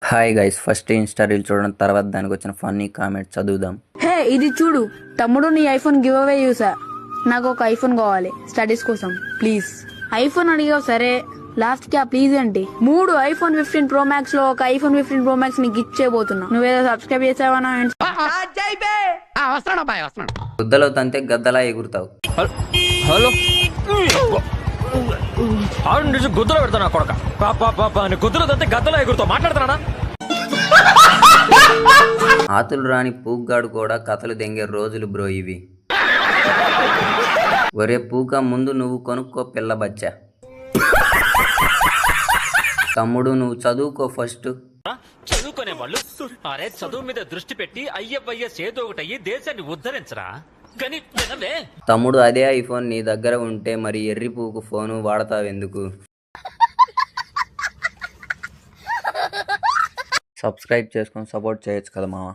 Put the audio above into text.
Hi guys, first Insta reel చూడడం, తర్వాత దానికి వచ్చిన ఫన్నీ కామెంట్ చదువుదాం. హే ఇది చూడు తమ్ముడు, నీ ఐఫోన్ గివ్ అవే చూసా. నాకు ఒక ఐఫోన్ కావాలి స్టడీస్ కోసం, ప్లీజ్. ఐఫోన్ అడిగావు సరే, లాస్ట్ కి ఆ ప్లీజ్ ఏంటి? 3 ఐఫోన్ 15 ప్రో మ్యాక్స్ లో ఒక ఐఫోన్ 15 ప్రో మ్యాక్స్ నీకు ఇచ్చేయబోతున్నా. నువ్వేదో సబ్స్క్రైబ్ చేసావా? గుద్దలో తంతే గద్దలా ఎగురుతావు. హలో గుద్దలో పెడతాను కొడక గుద్దలో తంతే గద్దలో ఎగురుతావు మాట్లాడుతున్నా. ఆతులు రాని పూగ్గాడు కూడా కథలు దెంగే రోజులు బ్రో ఇవి. ఒరే పూక, ముందు నువ్వు కొనుక్కో పిల్ల బచ్చా. తమ్ముడు నువ్వు చదువుకో ఫస్ట్. చదువుకునే వాళ్ళు అరే చదువు మీద దృష్టి పెట్టి ఐఎఫ్ఐఎస్ ఏదో ఒకటి అయ్యి దేశాన్ని ఉద్ధరించరా. కానీ తమ్ముడు, అదే ఐఫోన్ నీ దగ్గర ఉంటే మరి ఎర్రి పూకు ఫోను వాడతావెందుకు? సబ్స్క్రైబ్ చేసుకొని సపోర్ట్ చేయొచ్చు కదా మావా.